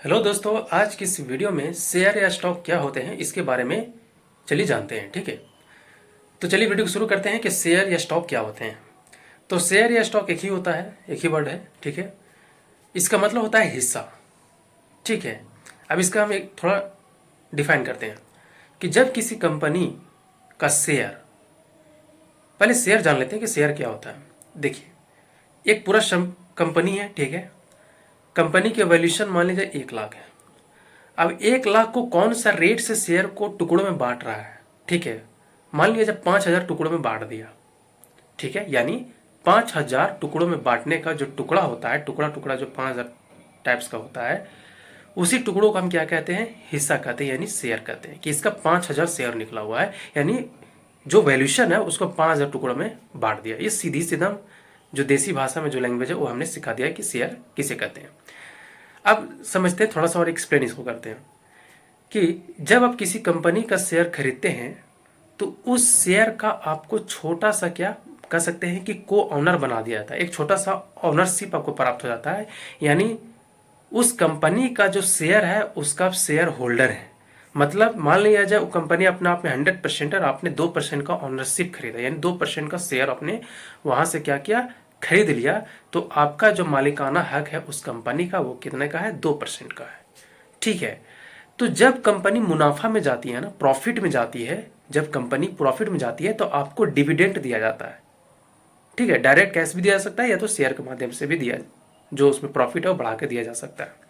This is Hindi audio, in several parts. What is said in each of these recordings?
हेलो दोस्तों, आज की इस वीडियो में शेयर या स्टॉक क्या होते हैं इसके बारे में चलिए जानते हैं। ठीक है, तो चलिए वीडियो को शुरू करते हैं कि शेयर या स्टॉक क्या होते हैं। तो शेयर या स्टॉक एक ही होता है, एक ही वर्ड है। ठीक है, इसका मतलब होता है हिस्सा। ठीक है, अब इसका हम एक थोड़ा डिफाइन करते हैं कि जब किसी कंपनी का शेयर, पहले शेयर जान लेते हैं कि शेयर क्या होता है। देखिए, एक पूरा कंपनी है। ठीक है, कंपनी की वैल्यूएशन मान लीजिए 1 लाख है। अब 1 लाख को कौन सा रेट से शेयर को टुकड़ों में बांट रहा है। ठीक है, मान लिया जब 5,000 टुकड़ों में बांट दिया। ठीक है, यानी 5,000 टुकड़ों में बांटने का जो टुकड़ा होता है, टुकड़ा टुकड़ा जो 5,000 टाइप्स का होता है, उसी टुकड़ों को हम क्या कहते हैं, हिस्सा कहते हैं, यानी शेयर कहते हैं। कि इसका 5,000 शेयर निकला हुआ है, यानी जो वैल्यूशन है उसको 5,000 टुकड़ों में बांट दिया। ये सीधी सीधा जो देसी भाषा में जो लैंग्वेज है वो हमने सिखा दिया कि शेयर किसे कहते हैं। अब समझते हैं, थोड़ा सा और एक्सप्लेन इसको करते हैं कि जब आप किसी कंपनी का शेयर खरीदते हैं तो उस शेयर का आपको छोटा सा क्या कह सकते हैं कि को ऑनर बना दिया जाता है। एक छोटा सा ऑनरशिप आपको प्राप्त हो जाता है, यानी उस कंपनी का जो शेयर है उसका शेयर होल्डर है। मतलब मान लिया जाए वो कंपनी अपने आप में 100% और आपने 2% का ऑनरशिप खरीदा, यानी 2% का शेयर आपने वहां से क्या किया, खरीद लिया। तो आपका जो मालिकाना हक है उस कंपनी का वो कितने का है, 2% का है। ठीक है, तो जब कंपनी मुनाफा में जाती है ना, प्रॉफिट में जाती है, जब कंपनी प्रॉफिट में जाती है तो आपको डिविडेंड दिया जाता है। ठीक है, डायरेक्ट कैश भी दिया जा सकता है या तो शेयर के माध्यम से भी दिया, जो उसमें प्रॉफिट है वो बढ़ा के दिया जा सकता है।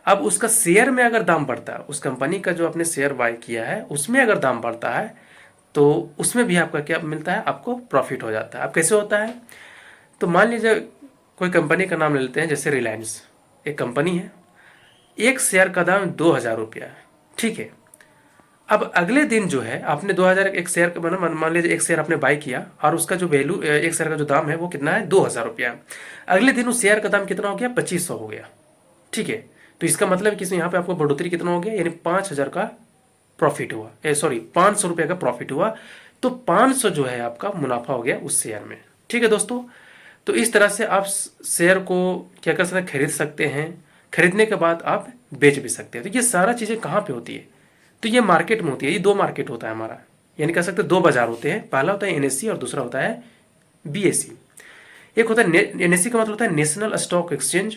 अब उसका शेयर में अगर दाम बढ़ता है, उस कंपनी का जो आपने शेयर बाय किया है उसमें अगर दाम बढ़ता है तो उसमें भी आपका क्या मिलता है, आपको प्रॉफिट हो जाता है। अब कैसे होता है, तो मान लीजिए कोई कंपनी का नाम ले लेते हैं, जैसे रिलायंस एक कंपनी है। एक शेयर का दाम 2,000 रुपया है। ठीक है, अब अगले दिन जो है आपने 2,000 एक शेयर का मान लीजिए एक शेयर आपने बाई किया और उसका जो वैल्यू, एक शेयर का जो दाम है वो कितना है, 2,000 रुपया। अगले दिन उस शेयर का दाम कितना हो गया, 2,500 हो गया। ठीक है, तो इसका मतलब कि यहाँ पे आपको बढ़ोतरी कितना हो गया, यानी 5,000 का प्रॉफिट हुआ, सॉरी 500 रुपये का प्रॉफिट हुआ। तो 500 जो है आपका मुनाफा हो गया उस शेयर में। ठीक है दोस्तों, तो इस तरह से आप शेयर को क्या कर सकते हैं, खरीद सकते हैं। खरीदने के बाद आप बेच भी सकते हैं। तो ये सारा चीज़ें कहाँ पे होती है, तो ये मार्केट में होती है। ये दो मार्केट होता है हमारा, यानी कह सकते हैं दो बाजार होते हैं। पहला होता है एनएससी और दूसरा होता है बीएसई। एक होता है एनएससी का मतलब होता है नेशनल स्टॉक एक्सचेंज,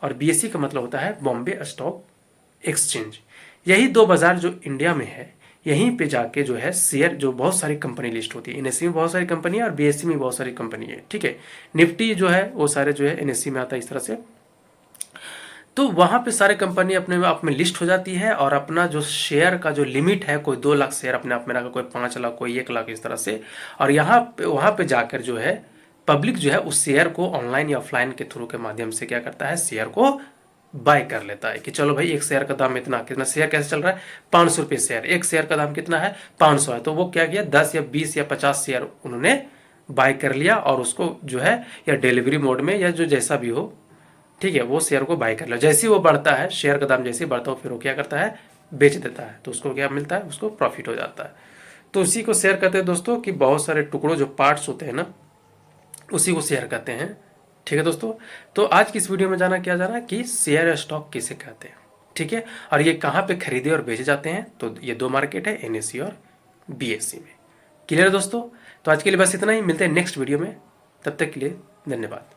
और बीएसई का मतलब होता है बॉम्बे स्टॉक एक्सचेंज। यही दो बाजार जो इंडिया में है, यहीं पे जाके जो है शेयर, जो बहुत सारी कंपनी लिस्ट होती है। एनएससी में बहुत सारी कंपनी है और बीएसई में बहुत सारी कंपनी है। ठीक है, निफ्टी जो है वो सारे जो है एनएससी में आता है इस तरह से। तो वहां पे सारे कंपनी अपने आप में लिस्ट हो जाती है और अपना जो शेयर का जो लिमिट है, कोई 2 लाख शेयर अपने आप में रखा, कोई 5 लाख, कोई 1 लाख, इस तरह से। और यहाँ पे वहां पे जाकर जो है पब्लिक जो है उस शेयर को ऑनलाइन या ऑफलाइन के थ्रू के माध्यम से क्या करता है, शेयर को बाय कर लेता है। कि चलो भाई एक शेयर का दाम इतना, कितना शेयर कैसे चल रहा है, 500 रुपये शेयर, एक शेयर का दाम कितना है, 500 है। तो वो क्या किया, 10 या 20 या 50 शेयर उन्होंने बाय कर लिया और उसको जो है या डिलीवरी मोड में या जो जैसा भी हो, ठीक है, वो शेयर को बाय कर लो। जैसे ही वो बढ़ता है, शेयर का दाम जैसे ही बढ़ता है, फिर वो क्या करता है, बेच देता है। तो उसको क्या मिलता है, उसको प्रॉफिट हो जाता है। तो उसी को शेयर कहते हैं दोस्तों, कि बहुत सारे टुकड़ों जो पार्ट्स होते हैं ना, उसी को शेयर कहते हैं। ठीक है दोस्तों, तो आज की इस वीडियो में जाना कि शेयर या स्टॉक किसे कहते हैं। ठीक है, और ये कहाँ पे खरीदे और बेचे जाते हैं, तो ये दो मार्केट है, एनएससी और बीएससी में। क्लियर है दोस्तों, तो आज के लिए बस इतना ही। मिलते हैं नेक्स्ट वीडियो में, तब तक के लिए धन्यवाद।